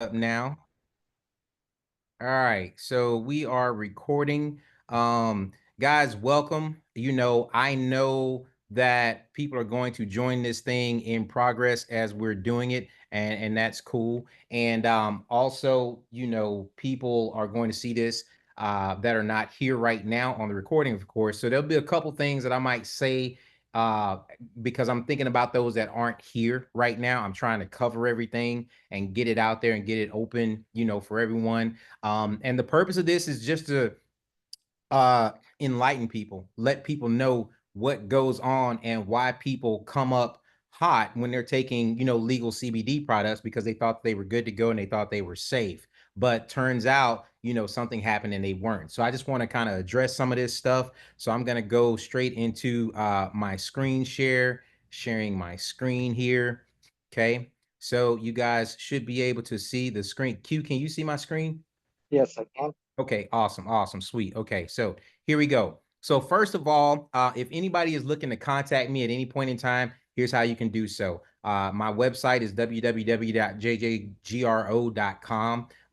Up now. All right, so we are recording. Guys, welcome. I know that people are going to join this thing in progress as we're doing it, and that's cool. And also, people are going to see this that are not here right now on the recording, of course. So there'll be a couple things that I might say uh because I'm thinking about those that aren't here right now. I'm trying to cover everything and get it out there and get it open, for everyone. And the purpose of this is just to uh, enlighten people, let people know what goes on and why people come up hot when they're taking, legal CBD products because they thought they were good to go and they thought they were safe. But turns out, something happened and they weren't. So I just want to kind of address some of this stuff. So I'm going to go straight into my screen share, sharing my screen here. Okay. So you guys should be able to see the screen. Q, can you see my screen? Yes, I can. Okay, awesome, awesome, sweet. Okay, so here we go. So first of all, if anybody is looking to contact me at any point in time, here's how you can do so. My website is www.jjgro.com.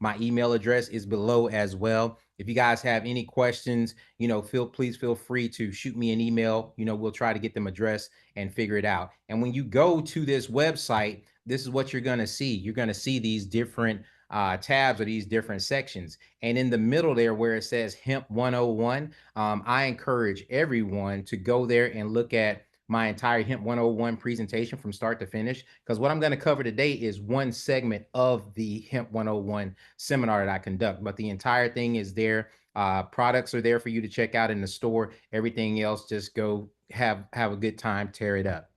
My email address is below as well. If you guys have any questions, please feel free to shoot me an email. We'll try to get them addressed and figure it out. And when you go to this website, this is what you're going to see. You're going to see these different tabs or these different sections. And in the middle there where it says Hemp 101, I encourage everyone to go there and look at my entire Hemp 101 presentation from start to finish, because what I'm going to cover today is one segment of the Hemp 101 seminar that I conduct, but the entire thing is there. Products are there for you to check out in the store. Everything else, just go have a good time, tear it up.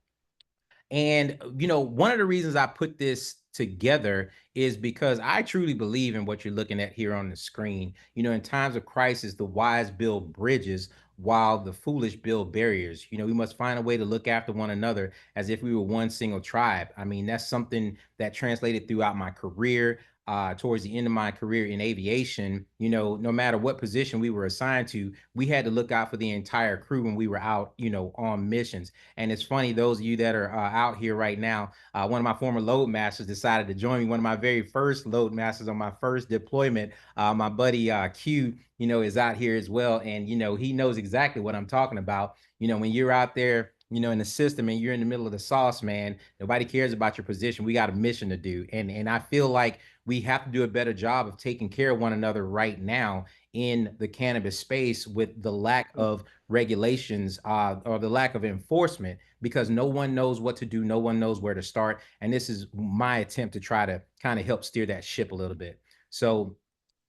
And, one of the reasons I put this together is because I truly believe in what you're looking at here on the screen. In times of crisis, the wise build bridges while the foolish build barriers. We must find a way to look after one another as if we were one single tribe. I mean, that's something that translated throughout my career. Towards the end of my career in aviation, no matter what position we were assigned to, we had to look out for the entire crew when we were out, on missions. And it's funny, those of you that are out here right now, one of my former load masters decided to join me. One of my very first load masters on my first deployment, my buddy Q, is out here as well. And, he knows exactly what I'm talking about. When you're out there, in the system and you're in the middle of the sauce, man, nobody cares about your position. We got a mission to do. And I feel like we have to do a better job of taking care of one another right now in the cannabis space with the lack of regulations or the lack of enforcement, because no one knows what to do, no one knows where to start, and this is my attempt to try to kind of help steer that ship a little bit. So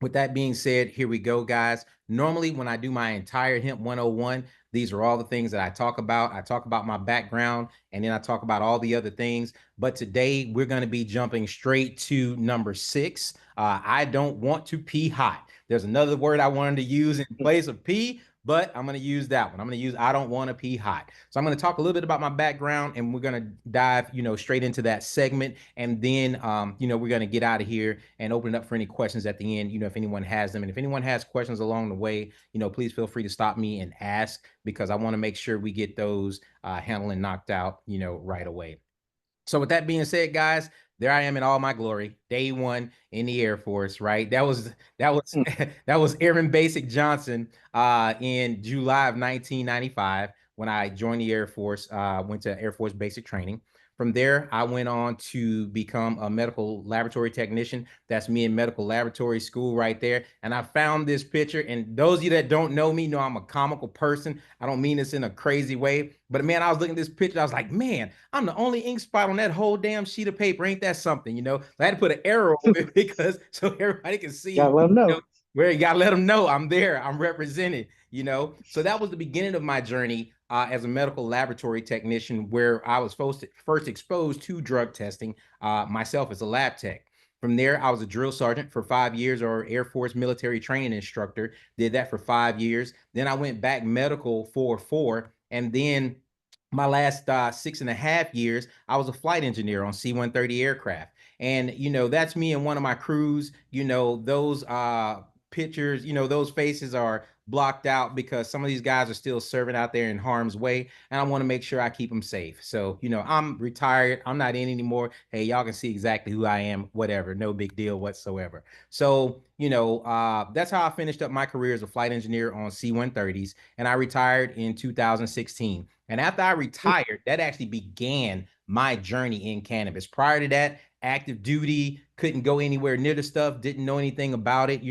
with that being said, here we go, guys. Normally, when I do my entire Hemp 101, these are all the things that I talk about. I talk about my background and then I talk about all the other things. But today, we're going to be jumping straight to number 6. I don't want to pee hot. There's another word I wanted to use in place of pee, but I'm going to use that one. I'm going to use I don't want to pee hot. So I'm going to talk a little bit about my background and we're going to dive, straight into that segment. And then, we're going to get out of here and open it up for any questions at the end, if anyone has them. And if anyone has questions along the way, please feel free to stop me and ask, because I want to make sure we get those handled and knocked out, right away. So with that being said, guys, there I am in all my glory, day one in the Air Force, right? That was that was Airman Basic Johnson in July of 1995 when I joined the Air Force, went to Air Force basic training. From there, I went on to become a medical laboratory technician. That's me in medical laboratory school right there. And I found this picture. And those of you that don't know me know I'm a comical person. I don't mean this in a crazy way. But man, I was looking at this picture. I was like, man, I'm the only ink spot on that whole damn sheet of paper. Ain't that something? I had to put an arrow over it because so everybody can Gotta see, let them know. where you gotta let them know I'm there, I'm represented. So that was the beginning of my journey as a medical laboratory technician, where I was first exposed to drug testing myself as a lab tech. From there, I was a drill sergeant for 5 years, or Air Force military training instructor. Did that for 5 years. Then I went back medical for 4, and then my last 6.5 years, I was a flight engineer on C-130 aircraft. And, that's me and one of my crews, those pictures, those faces are blocked out because some of these guys are still serving out there in harm's way, and I want to make sure I keep them safe. So, I'm retired. I'm not in anymore. Hey, y'all can see exactly who I am, whatever. No big deal whatsoever. So, that's how I finished up my career as a flight engineer on C-130s, and I retired in 2016. And after I retired, that actually began my journey in cannabis. Prior to that, active duty, couldn't go anywhere near the stuff, didn't know anything about it,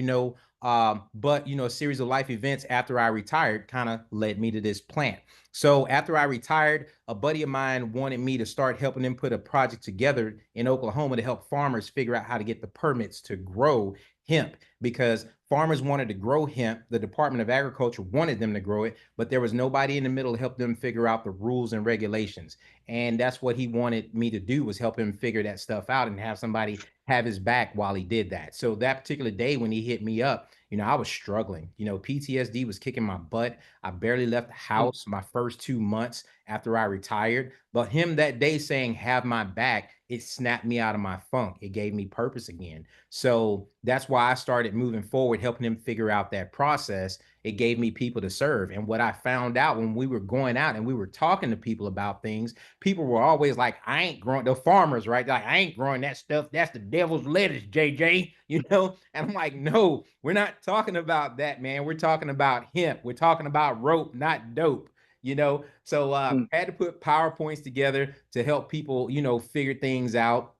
but a series of life events after I retired kind of led me to this plant. So after I retired, a buddy of mine wanted me to start helping them put a project together in Oklahoma to help farmers figure out how to get the permits to grow hemp, because farmers wanted to grow hemp. The Department of Agriculture wanted them to grow it, but there was nobody in the middle to help them figure out the rules and regulations. And that's what he wanted me to do, was help him figure that stuff out and have somebody have his back while he did that. So that particular day when he hit me up, I was struggling. PTSD was kicking my butt. I barely left the mm, house my first 2 months after I retired. But him that day saying, have my back, it snapped me out of my funk. It gave me purpose again. So that's why I started moving forward, helping him figure out that process. It gave me people to serve. And what I found out when we were going out and we were talking to people about things, people were always like, I ain't growing, the farmers, right? Like, I ain't growing that stuff. That's the devil's lettuce, JJ, And I'm like, no, we're not talking about that, man. We're talking about hemp. We're talking about rope, not dope. So mm, had to put PowerPoints together to help people, figure things out.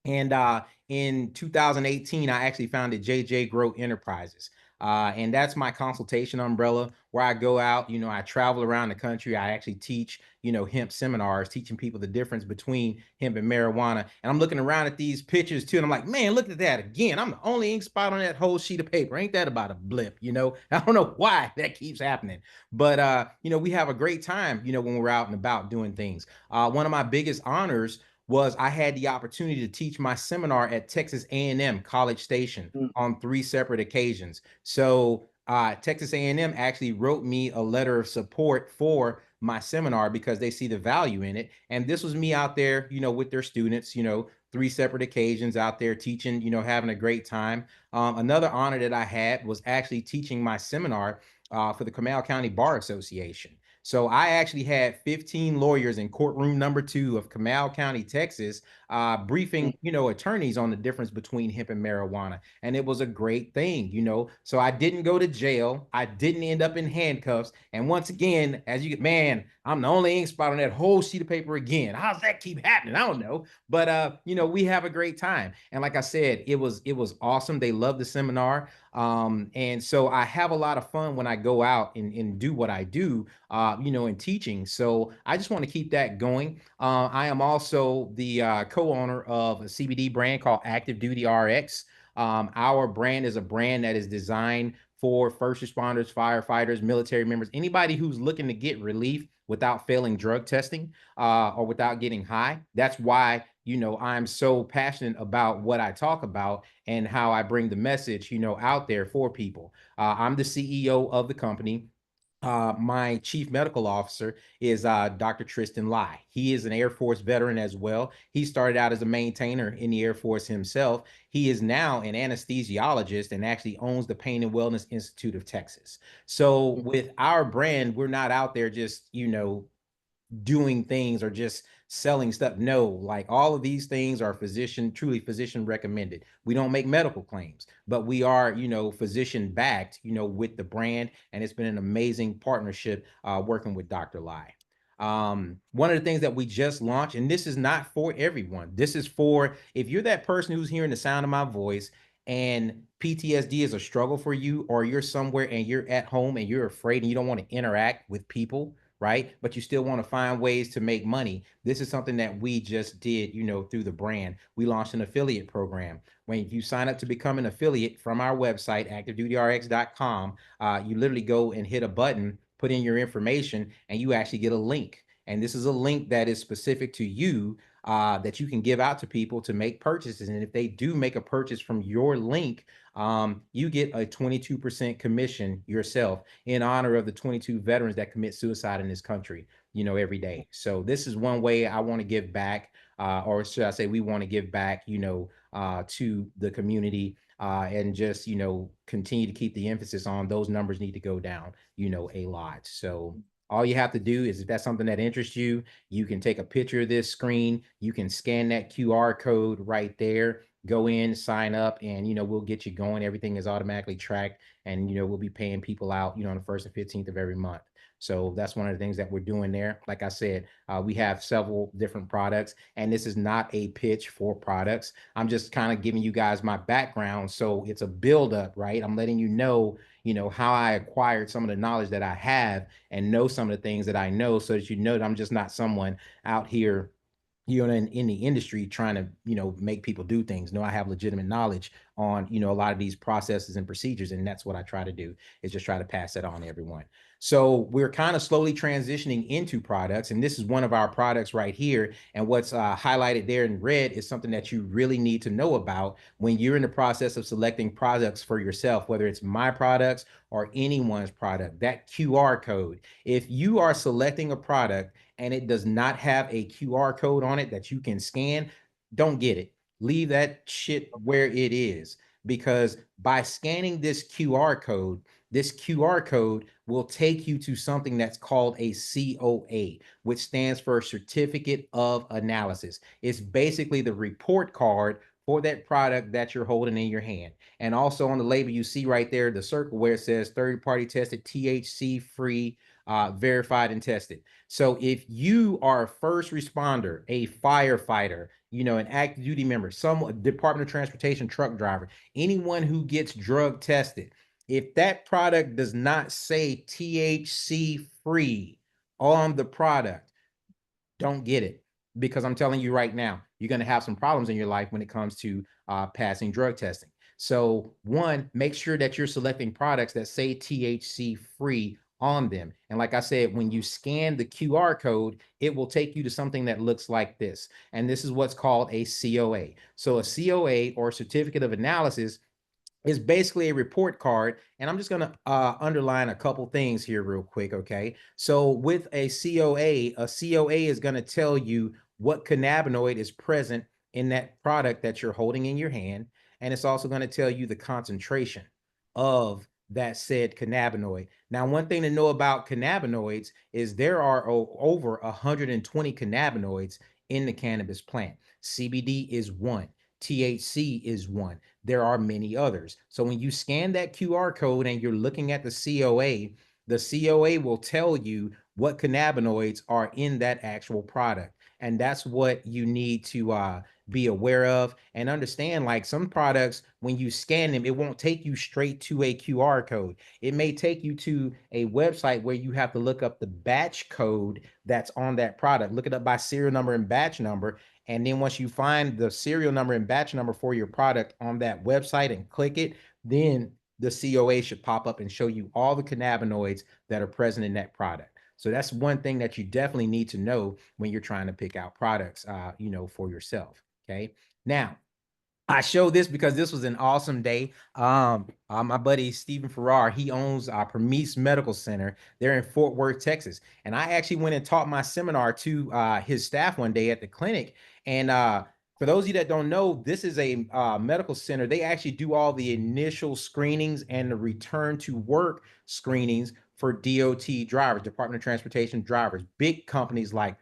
And in 2018, I actually founded JJ Grow Enterprises. And that's my consultation umbrella where I go out, I travel around the country. I actually teach, hemp seminars, teaching people the difference between hemp and marijuana. And I'm looking around at these pictures too. And I'm like, man, look at that again. I'm the only ink spot on that whole sheet of paper. Ain't that about a blip? I don't know why that keeps happening. But, we have a great time, when we're out and about doing things. One of my biggest honors was I had the opportunity to teach my seminar at Texas A&M College Station mm, on 3 separate occasions. So Texas A&M actually wrote me a letter of support for my seminar because they see the value in it. And this was me out there, with their students, 3 separate occasions out there teaching, having a great time. Another honor that I had was actually teaching my seminar for the Comal County Bar Association. So I actually had 15 lawyers in courtroom number 2 of Comal County, Texas, mm, briefing, attorneys on the difference between hemp and marijuana. And it was a great thing, So I didn't go to jail. I didn't end up in handcuffs. And once again, as you get, man, I'm the only ink spot on that whole sheet of paper again. How's that keep happening? I don't know. But we have a great time. And like I said, it was awesome. They loved the seminar. And so I have a lot of fun when I go out and do what I do, in teaching. So I just want to keep that going. I am also the co-owner of a CBD brand called Active Duty RX. Our brand is a brand that is designed for first responders, firefighters, military members, anybody who's looking to get relief without failing drug testing or without getting high. That's why, I'm so passionate about what I talk about and how I bring the message, out there for people. I'm the CEO of the company. My chief medical officer is Dr. Tristan Lai. He is an Air Force veteran as well. He started out as a maintainer in the Air Force himself. He is now an anesthesiologist and actually owns the Pain and Wellness Institute of Texas. So mm, with our brand, we're not out there just, doing things or just selling stuff. No, like all of these things are truly physician recommended. We don't make medical claims, but we are, physician backed, with the brand. And it's been an amazing partnership working with Dr. Lai. One of the things that we just launched, and this is not for everyone. This is for if you're that person who's hearing the sound of my voice and PTSD is a struggle for you, or you're somewhere and you're at home and you're afraid and you don't want to interact with people, right? But you still want to find ways to make money. This is something that we just did, through the brand. We launched an affiliate program. When you sign up to become an affiliate from our website, activedutyrx.com, you literally go and hit a button, put in your information, and you actually get a link. And this is a link that is specific to you that you can give out to people to make purchases. And if they do make a purchase from your link, you get a 22% commission yourself in honor of the 22 veterans that commit suicide in this country, every day. So this is one way I want to give back. or should I say, we want to give back, to the community, and just, continue to keep the emphasis on those numbers need to go down, a lot. So all you have to do is, if that's something that interests you, you can take a picture of this screen, you can scan that QR code right there, go in, sign up, and we'll get you going. Everything is automatically tracked, and we'll be paying people out, on the 1st and 15th of every month. So that's one of the things that we're doing there. Like I said, we have several different products, and this is not a pitch for products. I'm just kind of giving you guys my background, so it's a buildup, right? I'm letting you know, how I acquired some of the knowledge that I have, and know some of the things that I know, so that that I'm just not someone out here, in the industry trying to, make people do things. No, I have legitimate knowledge on, a lot of these processes and procedures. And that's what I try to do, is just try to pass that on to everyone. So we're kind of slowly transitioning into products. And this is one of our products right here. And what's highlighted there in red is something that you really need to know about when you're in the process of selecting products for yourself, whether it's my products or anyone's product. That QR code, if you are selecting a product and it does not have a QR code on it that you can scan, don't get it. Leave that shit where it is, because by scanning this QR code will take you to something that's called a COA, which stands for Certificate of Analysis. It's basically the report card for that product that you're holding in your hand. And also on the label, you see right there, the circle where it says third-party tested, THC free, verified and tested. So if you are a first responder, a firefighter, an active duty member, some Department of Transportation truck driver, anyone who gets drug tested, if that product does not say THC free on the product, don't get it, because I'm telling you right now, you're going to have some problems in your life when it comes to passing drug testing. So one, make sure that you're selecting products that say THC free on them. And like I said, when you scan the QR code, it will take you to something that looks like this. And this is what's called a COA. So a COA, or Certificate of Analysis, is basically a report card. And I'm just going to underline a couple things here real quick. Okay. So with a COA is going to tell you what cannabinoid is present in that product that you're holding in your hand. And it's also going to tell you the concentration of that said cannabinoid. Now, one thing to know about cannabinoids is there are over 120 cannabinoids in the cannabis plant. CBD is one. THC is one. There are many others. So when you scan that QR code and you're looking at the COA will tell you what cannabinoids are in that actual product. And that's what you need to be aware of and understand. Like, some products, when you scan them, it won't take you straight to a QR code. It may take you to a website where you have to look up the batch code that's on that product. Look it up by serial number and batch number. And then once you find the serial number and batch number for your product on that website and click it, then the COA should pop up and show you all the cannabinoids that are present in that product. So that's one thing that you definitely need to know when you're trying to pick out products, for yourself. Okay. Now, I show this because this was an awesome day. My buddy Stephen Farrar, he owns Premise Medical Center there in Fort Worth, Texas. And I actually went and taught my seminar to his staff one day at the clinic. And for those of you that don't know, this is a medical center. They actually do all the initial screenings and the return to work screenings for DOT drivers, Department of Transportation drivers, big companies like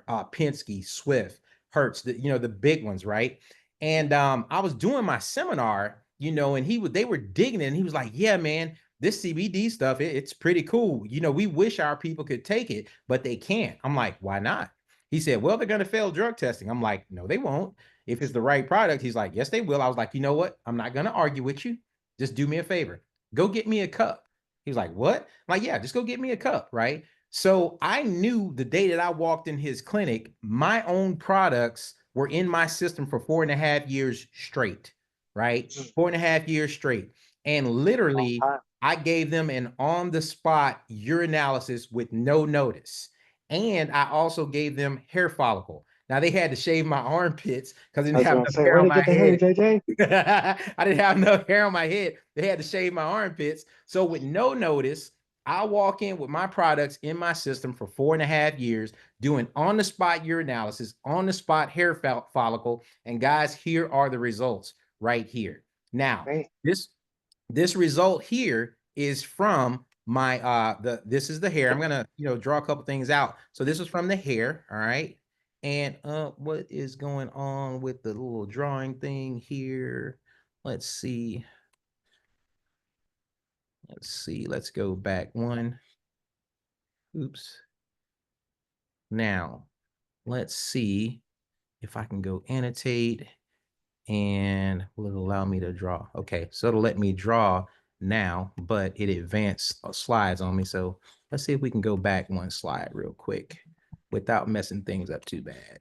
Penske, Swift, Hertz, the big ones, right? And I was doing my seminar, and they were digging it, and he was like, "Yeah, man, this CBD stuff, it's pretty cool. We wish our people could take it, but they can't." I'm like, "Why not?" He said, "Well, they're going to fail drug testing." I'm like, "No, they won't. If it's the right product." He's like, "Yes, they will." I was like, "You know what? I'm not going to argue with you. Just do me a favor. Go get me a cup." He was like, "What?" I'm like, "Yeah, just go get me a cup." Right. So I knew the day that I walked in his clinic, my own products were in my system for 4.5 years straight, right? 4.5 years straight. And literally, I gave them an on the spot urinalysis with no notice. And I also gave them hair follicle. Now, they had to shave my armpits because I I didn't was have gonna enough say, hair where on to my get the hair, head. JJ? I didn't have enough hair on my head. They had to shave my armpits. So with no notice, I walk in with my products in my system for 4.5 years. doing on the spot urinalysis, on the spot hair follicle. And guys, here are the results right here. Now, Great. this result here is from my this is the hair. I'm gonna draw a couple things out. So this is from the hair, all right. And what is going on with the little drawing thing here? Let's see. Let's see. Let's go back one. Oops. Now, let's see if I can go annotate and will it allow me to draw? Okay, so it'll let me draw now, but it advanced slides on me. So let's see if we can go back one slide real quick without messing things up too bad.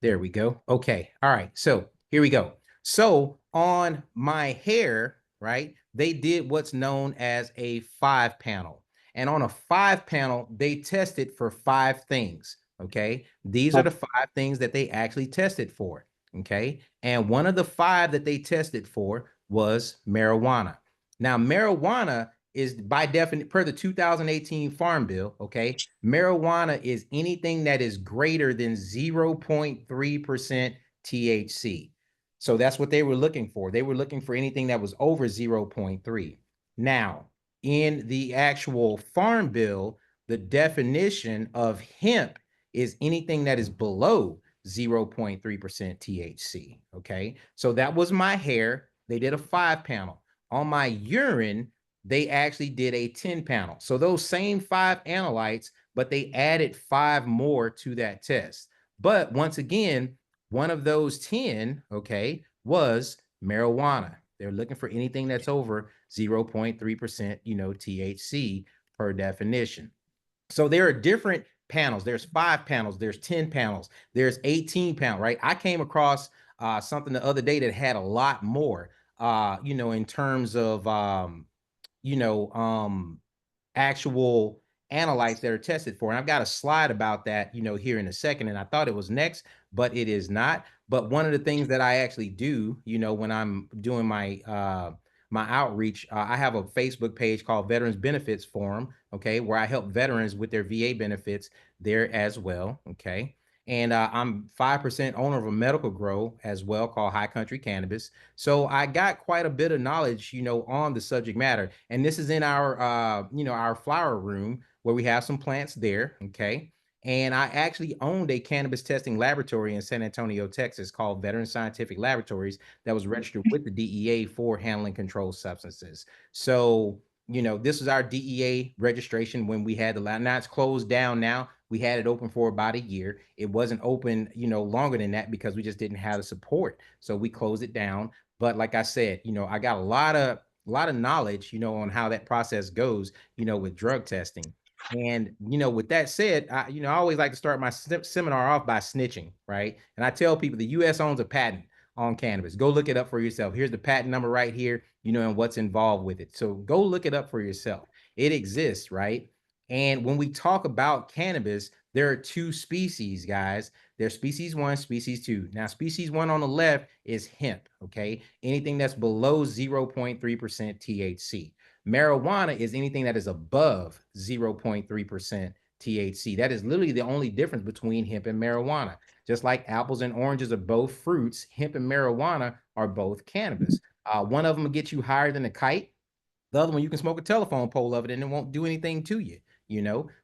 There we go. Okay. All right. So here we go. So on my hair, right, they did what's known as a 5-panel. And on a 5-panel, they tested for 5 things. Okay. These are the 5 things that they actually tested for. Okay. And one of the 5 that they tested for was marijuana. Now, marijuana is by definition, per the 2018 Farm Bill, okay, marijuana is anything that is greater than 0.3% THC. So that's what they were looking for. They were looking for anything that was over 0.3. Now, in the actual Farm Bill, the definition of hemp is anything that is below 0.3% THC. Okay. So that was my hair. They did a 5-panel. On my urine, they actually did a 10-panel. So those same 5 analytes, but they added 5 more to that test. But once again, one of those 10, okay, was marijuana. They're looking for anything that's over 0.3%, THC per definition. So there are different panels. There's 5 panels, there's 10 panels, there's 18 panels, right? I came across something the other day that had a lot more, in terms of you know, actual analytes that are tested for. And I've got a slide about that, here in a second. And I thought it was next, but it is not. But one of the things that I actually do, when I'm doing my outreach, I have a Facebook page called Veterans Benefits Forum, okay, where I help veterans with their VA benefits there as well, okay. And I'm 5% owner of a medical grow as well called High Country Cannabis. So I got quite a bit of knowledge, on the subject matter. And this is in our, our flower room where we have some plants there. Okay. And I actually owned a cannabis testing laboratory in San Antonio, Texas called Veteran Scientific Laboratories that was registered with the DEA for handling controlled substances. So, this was our DEA registration when we had the lab. Now it's closed down now. We had it open for about a year. It wasn't open, longer than that because we just didn't have the support. So we closed it down. But like I said, I got a lot of knowledge, on how that process goes, with drug testing. And with that said, I always like to start my seminar off by snitching, right? And I tell people the U.S. owns a patent on cannabis. Go look it up for yourself. Here's the patent number right here, and what's involved with it. So go look it up for yourself. It exists, right? And when we talk about cannabis, there are 2 species, guys. There's species 1, species 2. Now, species 1 on the left is hemp, okay? Anything that's below 0.3% THC. Marijuana is anything that is above 0.3% THC. That is literally the only difference between hemp and marijuana. Just like apples and oranges are both fruits, hemp and marijuana are both cannabis. One of them will get you higher than a kite. The other one, you can smoke a telephone pole of it and it won't do anything to you,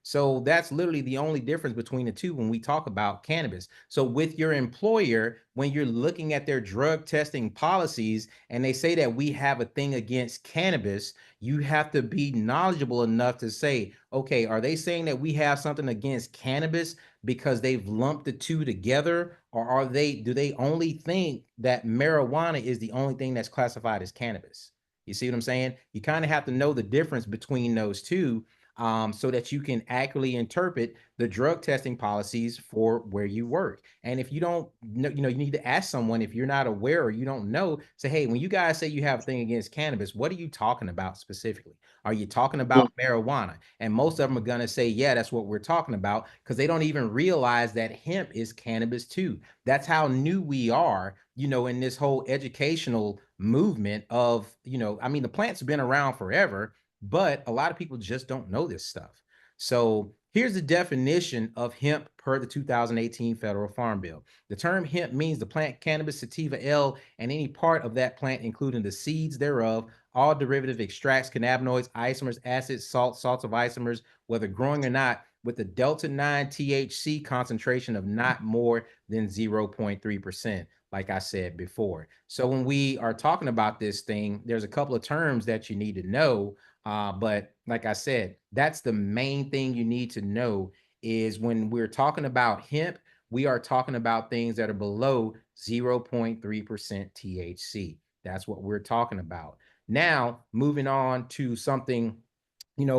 So that's literally the only difference between the 2 when we talk about cannabis. So with your employer, when you're looking at their drug testing policies and they say that we have a thing against cannabis, you have to be knowledgeable enough to say, okay, are they saying that we have something against cannabis because they've lumped the 2 together? Or do they only think that marijuana is the only thing that's classified as cannabis? You see what I'm saying? You kind of have to know the difference between those 2, so that you can accurately interpret the drug testing policies for where you work. And if you don't know, you need to ask someone if you're not aware or you don't know, say, hey, when you guys say you have a thing against cannabis, what are you talking about specifically? Are you talking about marijuana? And most of them are going to say, yeah, that's what we're talking about, because they don't even realize that hemp is cannabis too. That's how new we are, in this whole educational movement of, I mean, the plant's been around forever, but a lot of people just don't know this stuff. So Here's the definition of hemp per the 2018 Federal Farm Bill. The term hemp means the plant cannabis sativa L and any part of that plant, including the seeds thereof, all derivative extracts, cannabinoids, isomers, acids, salts of isomers, whether growing or not, with the delta 9 THC concentration of not more than 0.3%, like I said before. So when we are talking about this thing, there's a couple of terms that you need to know. But like I said, that's the main thing you need to know is when we're talking about hemp, we are talking about things that are below 0.3% THC. That's what we're talking about. Now, moving on to something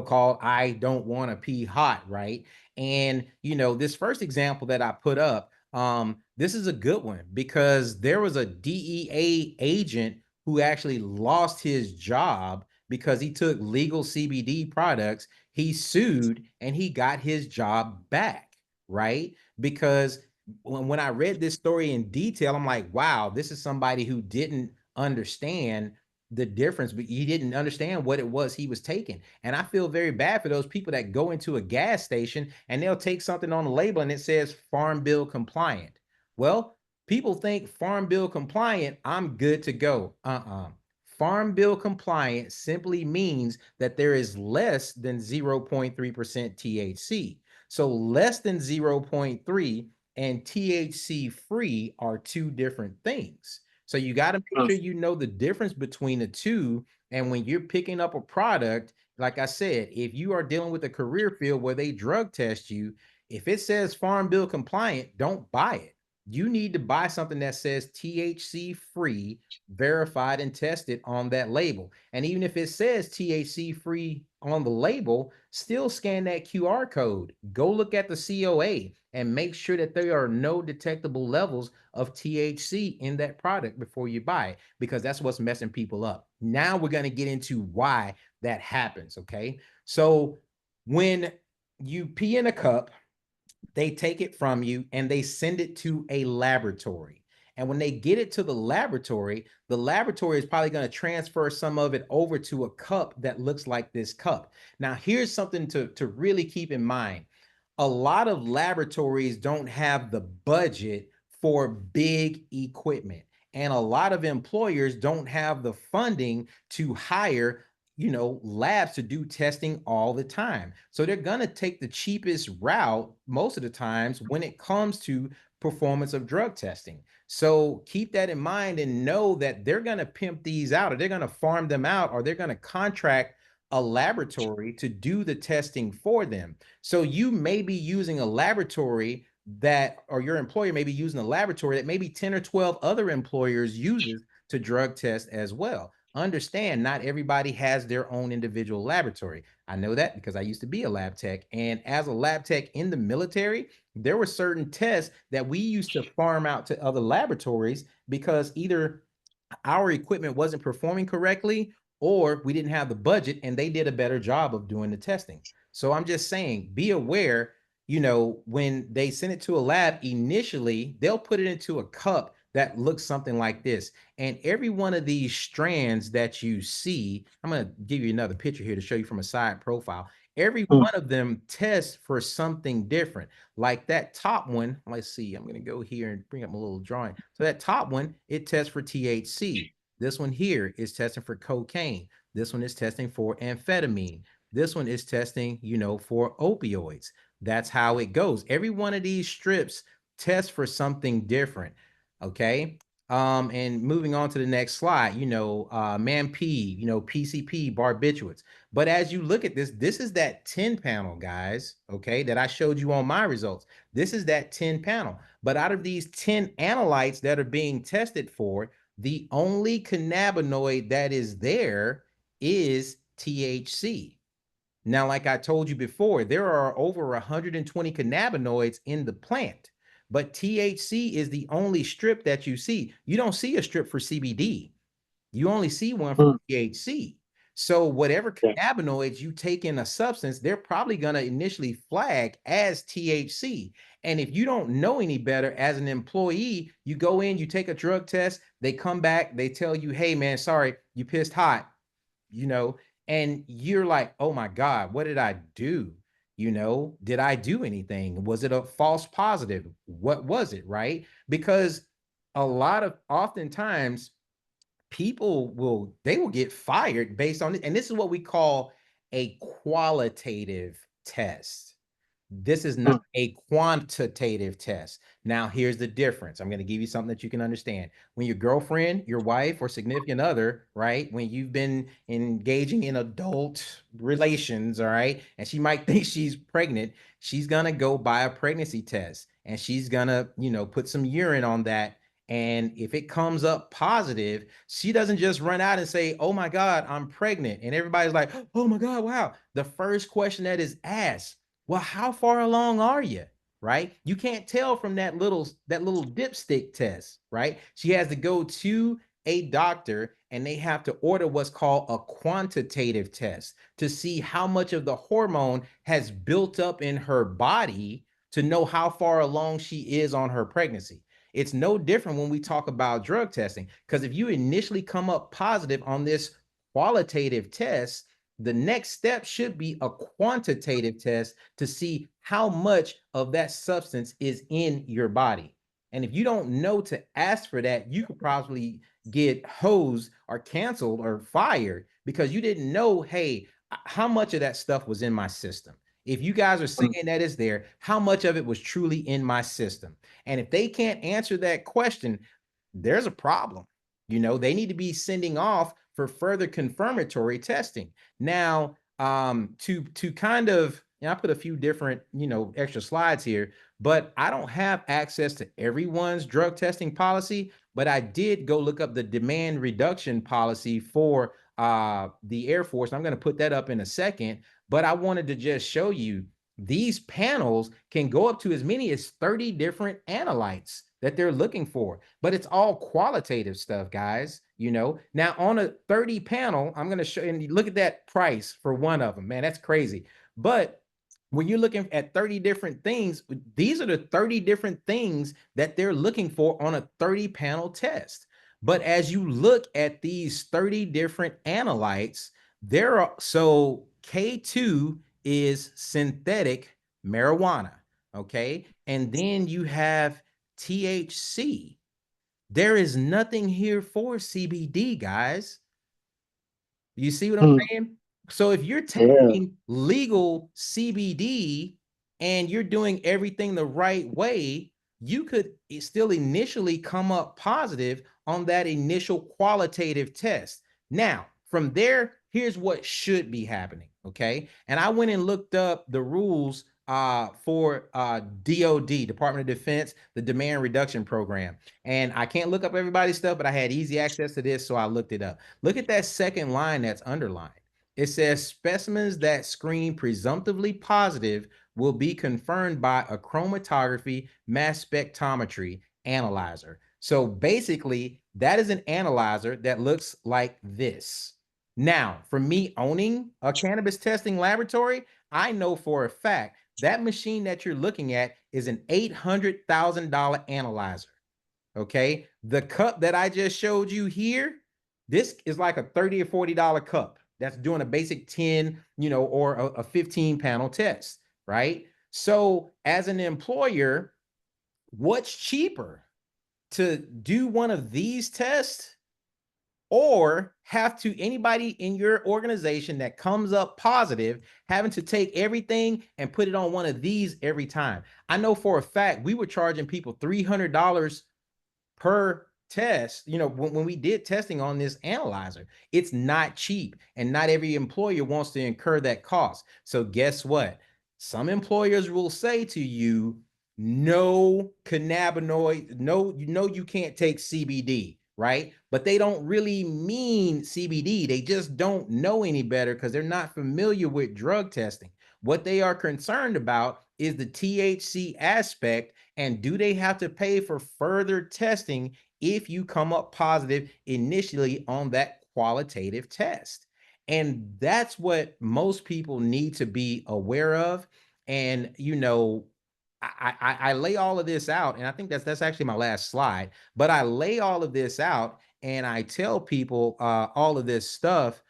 called I don't want to pee hot, right? And this first example that I put up, this is a good one because there was a DEA agent who actually lost his job because he took legal CBD products. He sued and he got his job back, right? Because when I read this story in detail, I'm like, wow, this is somebody who didn't understand the difference, but he didn't understand what it was he was taking. And I feel very bad for those people that go into a gas station and they'll take something on the label and it says Farm Bill compliant. Well, people think Farm Bill compliant, I'm good to go. Farm Bill compliant simply means that there is less than 0.3% THC. So less than 0.3 and THC free are two different things. So you got to make sure you know the difference between the two. And when you're picking up a product, like I said, if you are dealing with a career field where they drug test you, if it says Farm Bill compliant, don't buy it. You need to buy something that says THC free, verified and tested on that label. And even if it says THC free on the label, still scan that QR code. Go look at the COA and make sure that there are no detectable levels of THC in that product before you buy it, because that's what's messing people up. Now we're going to get into why that happens. Okay. So when you pee in a cup, they take it from you and they send it to a laboratory. And when they get it to the laboratory is probably going to transfer some of it over to a cup that looks like this cup. Now, here's something to really keep in mind. A lot of laboratories don't have the budget for big equipment. And a lot of employers don't have the funding to hire labs to do testing all the time. So they're going to take the cheapest route most of the times when it comes to performance of drug testing. So keep that in mind and know that they're going to pimp these out, or they're going to farm them out, or they're going to contract a laboratory to do the testing for them. So you may be using a laboratory or your employer may be using a laboratory that maybe 10 or 12 other employers uses to drug test as well. Understand, not everybody has their own individual laboratory. I know that because I used to be a lab tech. And as a lab tech in the military, there were certain tests that we used to farm out to other laboratories because either our equipment wasn't performing correctly or we didn't have the budget and they did a better job of doing the testing. So I'm just saying, be aware, when they send it to a lab initially, they'll put it into a cup that looks something like this. And every one of these strands that you see, I'm going to give you another picture here to show you from a side profile. Every one of them tests for something different. Like that top one, let's see, I'm going to go here and bring up a little drawing. So that top one, it tests for THC. This one here is testing for cocaine. This one is testing for amphetamine. This one is testing, for opioids. That's how it goes. Every one of these strips tests for something different. Okay. And moving on to the next slide, MAMP, PCP, barbiturates. But as you look at this is that 10 panel, guys, okay, that I showed you on my results. This is that 10 panel. But out of these 10 analytes that are being tested for, the only cannabinoid that is there is THC. Now, like I told you before, there are over 120 cannabinoids in the plant. But THC is the only strip that you see. You don't see a strip for CBD. You only see one for THC. So whatever cannabinoids you take in a substance, they're probably going to initially flag as THC. And if you don't know any better as an employee, you go in, you take a drug test, they come back, they tell you, hey, man, sorry, you pissed hot, and you're like, oh my God, what did I do? Did I do anything? Was it a false positive? What was it, right? Because oftentimes people will get fired based on it. And this is what we call a qualitative test. This is not Mm, a quantitative test. Now, here's the difference. I'm going to give you something that you can understand. When your girlfriend, your wife, or significant other, right, when you've been engaging in adult relations, all right, and she might think she's pregnant, she's going to go buy a pregnancy test and she's going to, put some urine on that. And if it comes up positive, she doesn't just run out and say, "Oh my God, I'm pregnant." And everybody's like, "Oh my God, wow." The first question that is asked, well, how far along are you? Right? You can't tell from that little dipstick test, right? She has to go to a doctor and they have to order what's called a quantitative test to see how much of the hormone has built up in her body to know how far along she is on her pregnancy. It's no different when we talk about drug testing, because if you initially come up positive on this qualitative test, the next step should be a quantitative test to see how much of that substance is in your body. And if you don't know to ask for that, you could probably get hosed or canceled or fired because you didn't know, hey, how much of that stuff was in my system. If you guys are mm, saying that it's there, how much of it was truly in my system? And if they can't answer that question, there's a problem. They need to be sending off for further confirmatory testing. Now, to kind of, I put a few different, extra slides here, but I don't have access to everyone's drug testing policy. But I did go look up the demand reduction policy for the Air Force. And I'm going to put that up in a second. But I wanted to just show you these panels can go up to as many as 30 different analytes that they're looking for, but it's all qualitative stuff, guys. Now on a 30 panel, I'm going to show, and look at that price for one of them, man, that's crazy. But when you're looking at 30 different things, these are the 30 different things that they're looking for on a 30 panel test. But as you look at these 30 different analytes, there are, so K2 is synthetic marijuana. Okay. And then you have THC. There is nothing here for CBD, guys. You see what I'm mm. saying? So if you're Yeah. taking legal CBD and you're doing everything the right way, you could still initially come up positive on that initial qualitative test. Now, from there, here's what should be happening. Okay. And I went and looked up the rules for DOD, Department of Defense, the demand reduction program. And I can't look up everybody's stuff, but I had easy access to this, so I looked it up. Look at that second line that's underlined. It says specimens that screen presumptively positive will be confirmed by a chromatography mass spectrometry analyzer. So basically, that is an analyzer that looks like this. Now, for me owning a cannabis testing laboratory, I know for a fact that machine that you're looking at is an $800,000 analyzer. Okay. The cup that I just showed you here, this is like a $30 or $40 cup that's doing a basic 10, or a 15 panel test, right? So, as an employer, what's cheaper, to do one of these tests or have to anybody in your organization that comes up positive having to take everything and put it on one of these every time? I know for a fact we were charging people $300 per test. When we did testing on this analyzer, it's not cheap and not every employer wants to incur that cost. So guess what? Some employers will say to you, no cannabinoid, no, you can't take CBD, right? But they don't really mean CBD. They just don't know any better because they're not familiar with drug testing. What they are concerned about is the THC aspect, and do they have to pay for further testing if you come up positive initially on that qualitative test? And that's what most people need to be aware of. And I lay all of this out, and I think that's actually my last slide. But I lay all of this out, and I tell people all of this stuff,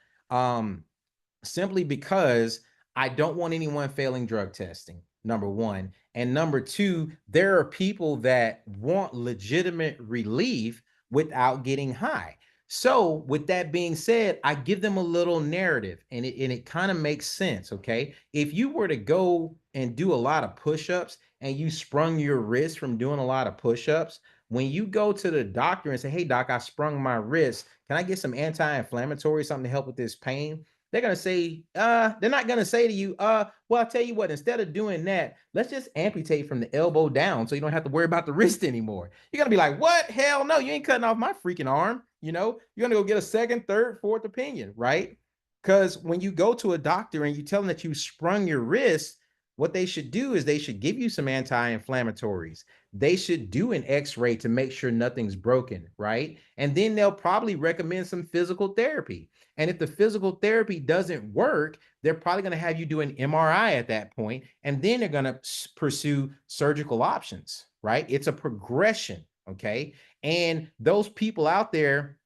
simply because I don't want anyone failing drug testing, number one. And number two, there are people that want legitimate relief without getting high. So, with that being said, I give them a little narrative and it kind of makes sense. Okay. If you were to go and do a lot of push ups and you sprung your wrist from doing a lot of push ups, when you go to the doctor and say, "Hey, doc, I sprung my wrist. Can I get some anti inflammatory, something to help with this pain?" They're gonna say, they're not gonna say to you, well, I'll tell you what, instead of doing that, let's just amputate from the elbow down so you don't have to worry about the wrist anymore. You're gonna be like, what? Hell no, you ain't cutting off my freaking arm. You're gonna go get a second, third, fourth opinion, right? Because when you go to a doctor and you tell them that you sprung your wrist, what they should do is they should give you some anti-inflammatories. They should do an x-ray to make sure nothing's broken, right? And then they'll probably recommend some physical therapy. And if the physical therapy doesn't work, they're probably going to have you do an MRI at that point, and then they're going to pursue surgical options, right? It's a progression, okay? And those people out there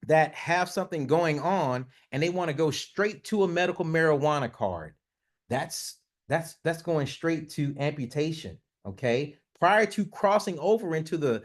that have something going on and they want to go straight to a medical marijuana card, that's that's going straight to amputation, okay? Prior to crossing over into the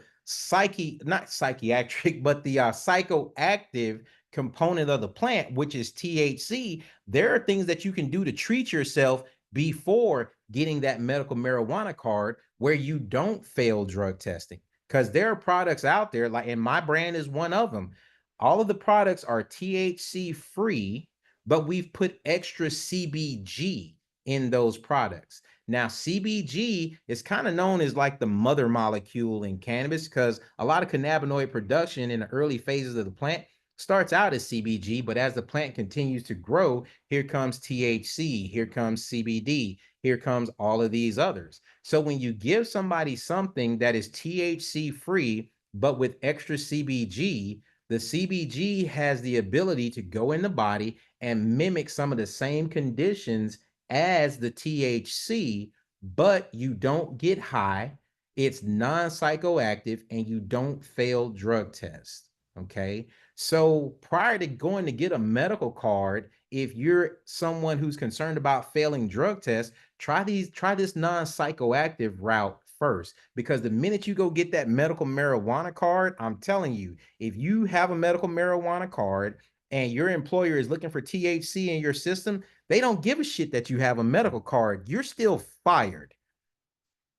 not psychiatric, but the psychoactive component of the plant, which is THC, there are things that you can do to treat yourself before getting that medical marijuana card where you don't fail drug testing. Because there are products out there, like, and my brand is one of them. All of the products are THC free, but we've put extra CBG in those products. Now, CBG is kind of known as like the mother molecule in cannabis because a lot of cannabinoid production in the early phases of the plant starts out as CBG, but as the plant continues to grow, here comes THC, here comes CBD, here comes all of these others. So when you give somebody something that is THC free, but with extra CBG, the CBG has the ability to go in the body and mimic some of the same conditions as the THC, but you don't get high. It's non-psychoactive and you don't fail drug tests. Okay. So prior to going to get a medical card, if you're someone who's concerned about failing drug tests, try this non-psychoactive route first. Because the minute you go get that medical marijuana card, I'm telling you, if you have a medical marijuana card and your employer is looking for THC in your system, they don't give a shit that you have a medical card. You're still fired.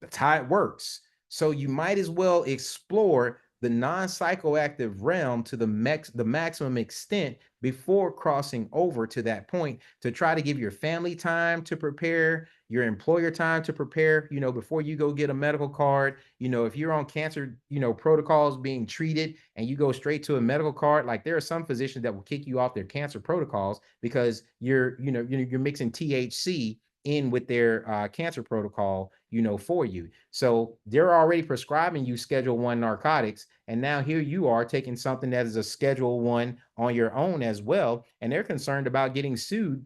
That's how it works. So you might as well explore the non-psychoactive realm to the maximum extent before crossing over to that point, to try to give your family time to prepare, your employer time to prepare, before you go get a medical card. If you're on cancer, protocols being treated and you go straight to a medical card, like there are some physicians that will kick you off their cancer protocols because you're mixing THC in with their cancer protocol, for you. So they're already prescribing you Schedule 1 narcotics, and now here you are taking something that is a Schedule 1 on your own as well, and they're concerned about getting sued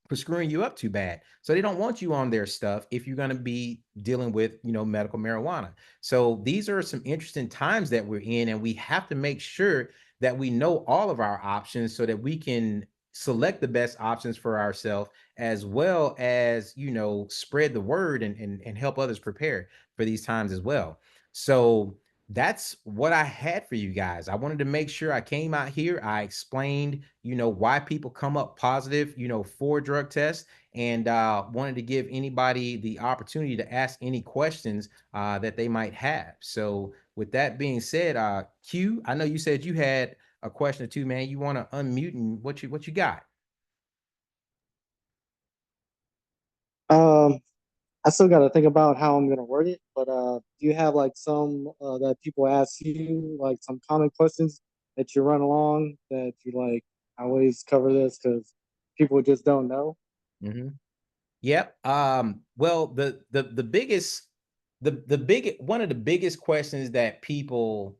for screwing you up too bad. So they don't want you on their stuff if you're going to be dealing with, medical marijuana. So these are some interesting times that we're in, and we have to make sure that we know all of our options so that we can select the best options for ourselves, as well as, spread the word and help others prepare for these times as well. So that's what I had for you guys. I wanted to make sure I came out here. I explained, why people come up positive, for drug tests, and wanted to give anybody the opportunity to ask any questions that they might have. So with that being said, Q, I know you said you had a question or two, man. You want to unmute and what you got? Um, I still got to think about how I'm gonna word it, but do you have like some that people ask you, like some common questions that you run along that you like? I always cover this because people just don't know. Mm-hmm. Yep. Well, the biggest the big one of the biggest questions that people,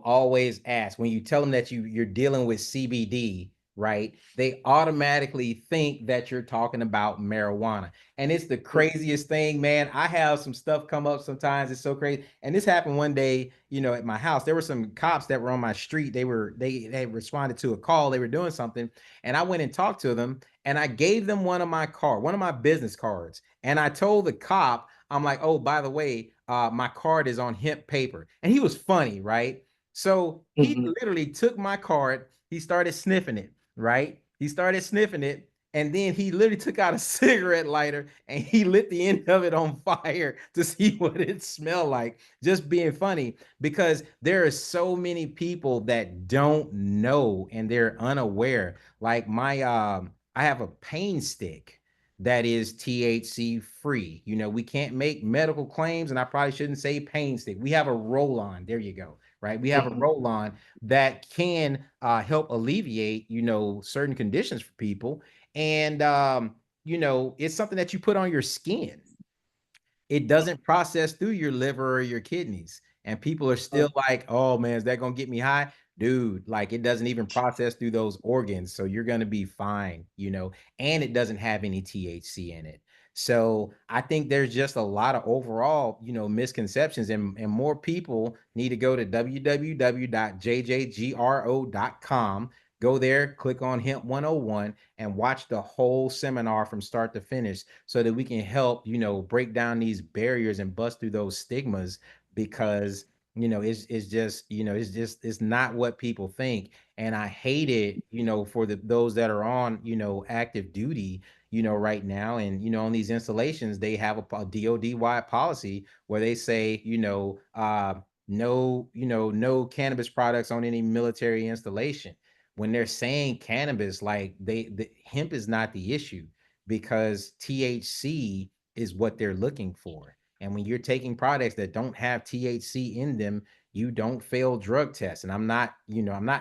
always ask when you tell them that you're dealing with CBD right, they automatically think that you're talking about marijuana. And it's the craziest thing, man. I have some stuff come up sometimes. It's so crazy. And this happened one day, at my house. There were some cops that were on my street. They responded to a call. They were doing something. And I went and talked to them and I gave them one of my business cards. And I told the cop, I'm like, oh, by the way, my card is on hemp paper. And he was funny, right? So he Mm-hmm. literally took my card, he started sniffing it, right? He started sniffing it, and then he literally took out a cigarette lighter and he lit the end of it on fire to see what it smelled like. Just being funny because there are so many people that don't know and they're unaware. Like I have a pain stick that is THC free. We can't make medical claims, and I probably shouldn't say pain stick. We have a roll on. There you go. Right. We have a Mm-hmm. roll on that can help alleviate, certain conditions for people. And, it's something that you put on your skin. It doesn't process through your liver or your kidneys. And people are Uh, still like, oh man, is that gonna get me high? Dude, like it doesn't even process through those organs. So you're gonna be fine, and it doesn't have any THC in it. So I think there's just a lot of overall, misconceptions, and more people need to go to www.jjgro.com. Go there, click on Hemp 101, and watch the whole seminar from start to finish so that we can help, break down these barriers and bust through those stigmas because, it's just, it's not what people think. And I hate it, for those that are on, active duty, right now. And, on these installations, they have a DOD wide policy where they say, no, no cannabis products on any military installation. When they're saying cannabis, like the hemp is not the issue because THC is what they're looking for. And when you're taking products that don't have THC in them, you don't fail drug tests. And I'm not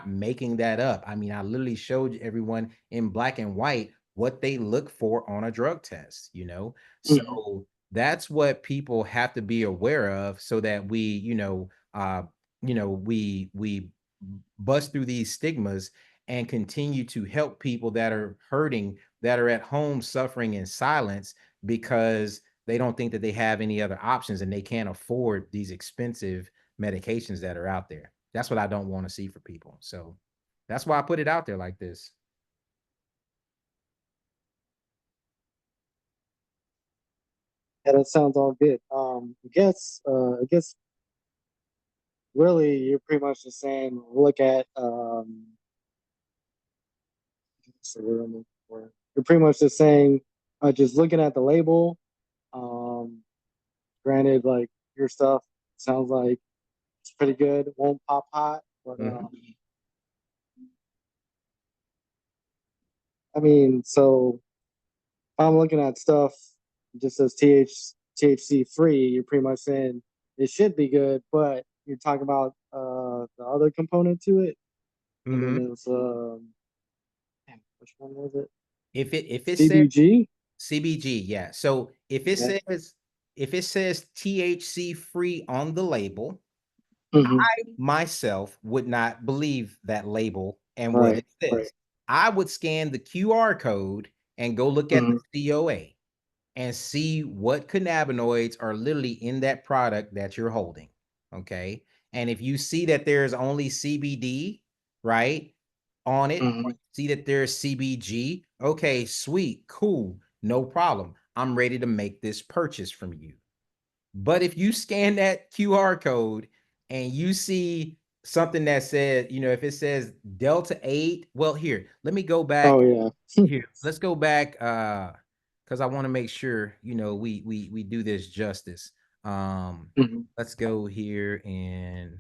making that up. I mean, I literally showed everyone in black and white what they look for on a drug test. mhm. So that's what people have to be aware of so that we bust through these stigmas and continue to help people that are hurting, that are at home suffering in silence because they don't think that they have any other options and they can't afford these expensive medications that are out there. That's what I don't want to see for people. So that's why I put it out there like this. Yeah, that sounds all good. I guess really you're pretty much just saying look at what's the word I'm looking for? You're pretty much just saying just looking at the label. Um, Granted, like your stuff sounds like it's pretty good. It won't pop hot, but Mhm. I mean, so if I'm looking at stuff it just says THC free, you're pretty much saying it should be good, but you're talking about the other component to it, and then Mhm. there's damn, which one was it? If it says CBG. CBG, yeah. So Yeah. if it says THC free on the label, Hmm. myself would not believe that label and what Right. it Right. says. I would scan the QR code and go look at Hmm. the COA and see what cannabinoids are literally in that product that you're holding. Okay. And if you see that there's only CBD, right, on it, or Hmm. see that there's CBG, okay, sweet, cool, no problem. I'm ready to make this purchase from you. But if you scan that QR code and you see something that says, if it says Delta 8, well, here, let me go Oh back yeah. here. Let's go back because I want to make sure, we do this justice. Hmm. Let's go here and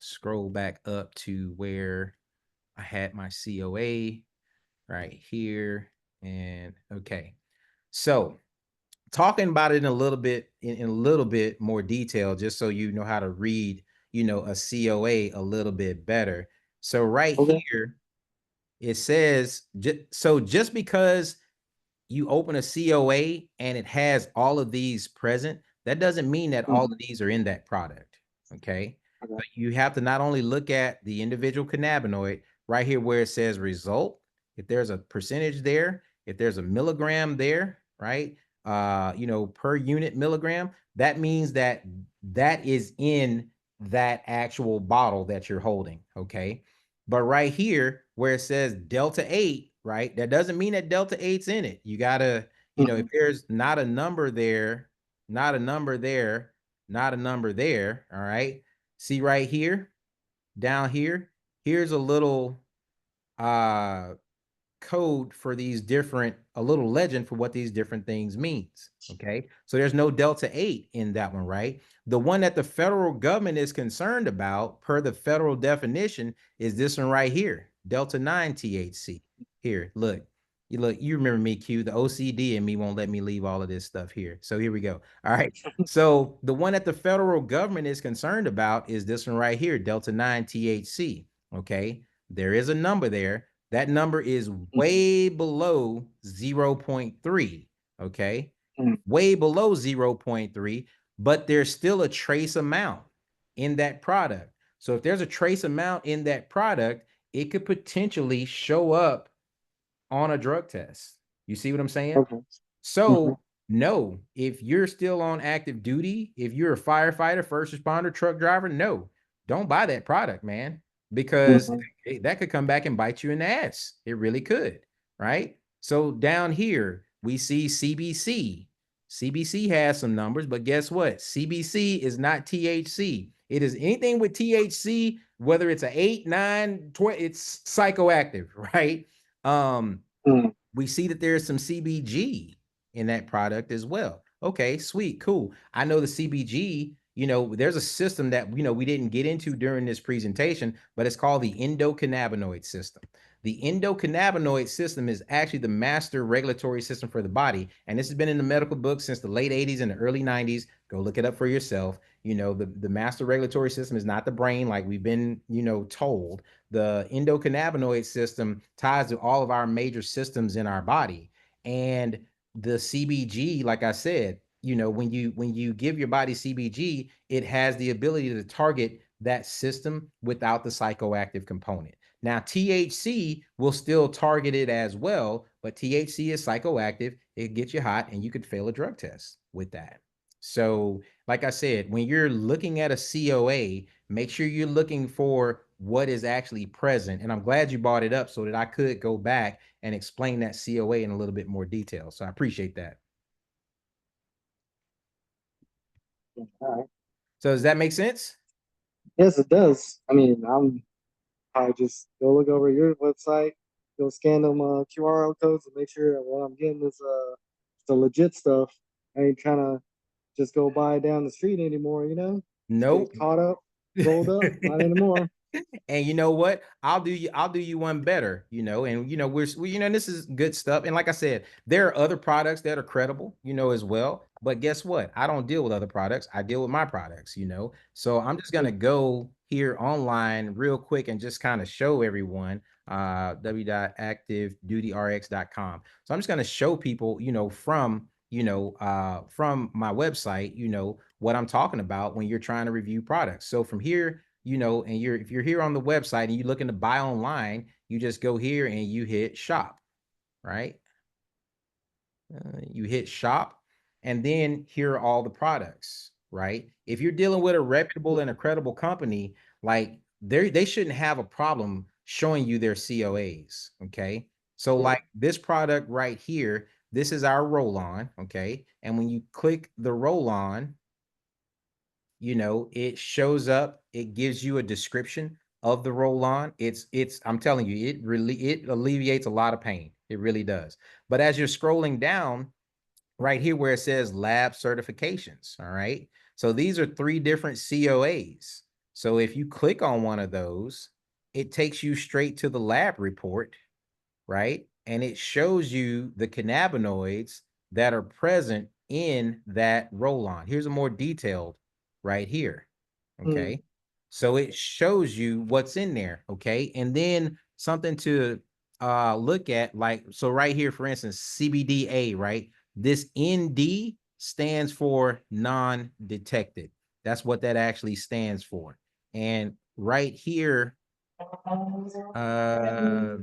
scroll back up to where I had my COA right here. And okay. So talking about it in a little bit in a little bit more detail just so you know how to read a COA a little bit better. So right Okay. here it says so just because you open a COA and it has all of these present, that doesn't mean that all of Hmm. these are in that product. Okay. Okay. So you have to not only look at the individual cannabinoid, right here where it says result, if there's a percentage there, if there's a milligram there, right? Per unit milligram, that means that that is in that actual bottle that you're holding. Okay. But right here where it says Delta 8, right? That doesn't mean that Delta 8's in it. You gotta, if Mhm. there's not a number there, not a number there, not a number there. All right. See right here, down here, here's a little uh code for these different, a little legend for what these different things means. Okay. So there's no Delta 8 in that one, right? The one that the federal government is concerned about, per the federal definition, is this one right here, Delta 9 THC. Here, look. You remember me, Q. The OCD in me won't let me leave all of this stuff here. So here we go. All right. So the one that the federal government is concerned about is this one right here, Delta 9 THC. Okay. There is a number there. That number is Mhm. way below 0.3. Okay. Mhm. Way below 0.3, but there's still a trace amount in that product. So if there's a trace amount in that product, it could potentially show up on a drug test. You see what I'm saying? Okay. Mhm. So, no, if you're still on active duty, if you're a firefighter, first responder, truck driver, no, don't buy that product, man, because Mhm. that could come back and bite you in the ass. It really could, right? So, down here, we see CBC. CBC has some numbers, but guess what? CBC is not THC. It is anything with THC, whether it's an 8, 9, 20, it's psychoactive, right? Um, Mhm. we see that there's some CBG in that product as well. Okay, sweet, cool. I know the CBG, there's a system that, we didn't get into during this presentation, but it's called the endocannabinoid system. The endocannabinoid system is actually the master regulatory system for the body. And this has been in the medical books since the late 80s and the early 90s. Go look it up for yourself. The master regulatory system is not the brain like we've been, told. The endocannabinoid system ties to all of our major systems in our body. And the CBG, like I said, when you give your body CBG, it has the ability to target that system without the psychoactive component. Now, THC will still target it as well, but THC is psychoactive. It gets you hot, and you could fail a drug test with that. So, like I said, when you're looking at a COA, make sure you're looking for what is actually present. And I'm glad you brought it up so that I could go back and explain that COA in a little bit more detail. So I appreciate that. All right. So does that make sense? Yes, it does. I mean, I just go look over your website, go scan them QR codes and make sure that what I'm getting is the legit stuff. I ain't trying to just go buy down the street anymore, Get Nope. caught up, rolled up, not anymore. And you know what? I'll do you one better, and and this is good stuff. And like I said, there are other products that are credible, as well. But guess what? I don't deal with other products. I deal with my products. So I'm just gonna go here online real quick and just kind of show everyone www.activedutyrx.com. So I'm just gonna show people, from my website, what I'm talking about when you're trying to review products. So from here, and if you're here on the website and you're looking to buy online, you just go here and you hit shop, right? You hit shop, and then here are all the products, right? If you're dealing with a reputable and a credible company, like they shouldn't have a problem showing you their COAs, okay? So Yeah. like this product right here, this is our roll on, okay? And when you click the roll on, it shows up, it gives you a description of the roll on. I'm telling you, it alleviates a lot of pain. It really does. But as you're scrolling down right here where it says lab certifications, all right? So these are 3 different COAs. So if you click on one of those, it takes you straight to the lab report, right? And it shows you the cannabinoids that are present in that roll on. Here's a more detailed right here. Mm. Okay. So it shows you what's in there. Okay. And then something to look at, like, so right here, for instance, CBDA, right? This ND stands for non-detected. That's what that actually stands for. And right here Uh,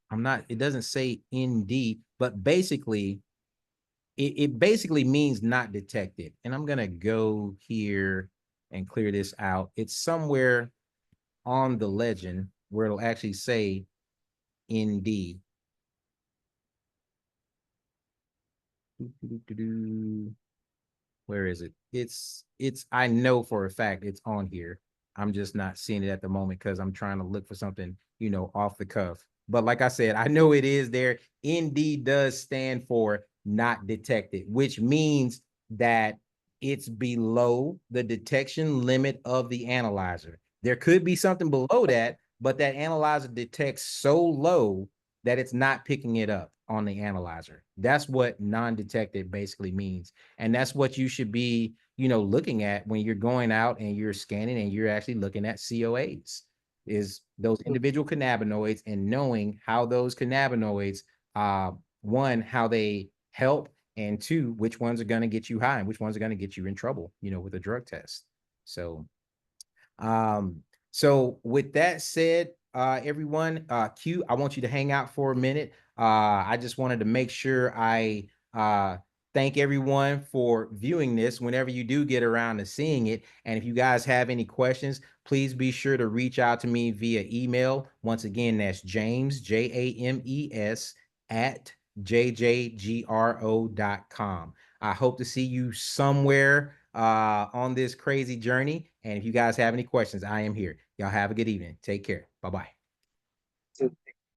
I'm not, it doesn't say ND, but basically, it basically means not detected. And I'm going to go here and clear this out. It's somewhere on the legend where it'll actually say ND. Where is it? It's I know for a fact it's on here. I'm just not seeing it at the moment because I'm trying to look for something, off the cuff. But like I said, I know it is there. ND does stand for not detected, which means that it's below the detection limit of the analyzer. There could be something below that, but that analyzer detects so low that it's not picking it up on the analyzer. That's what non-detected basically means. And that's what you should be, looking at when you're going out and you're scanning and you're actually looking at COAs, is those individual cannabinoids and knowing how those cannabinoids, uh, one, how they help, and two, which ones are going to get you high and which ones are going to get you in trouble, with a drug test. So um, so with that said, everyone, Q, I want you to hang out for a minute. I just wanted to make sure I thank everyone for viewing this whenever you do get around to seeing it. And if you guys have any questions, please be sure to reach out to me via email. Once again, that's James, James, at jjgro.com. I hope to see you somewhere on this crazy journey. And if you guys have any questions, I am here. Y'all have a good evening. Take care. Bye-bye.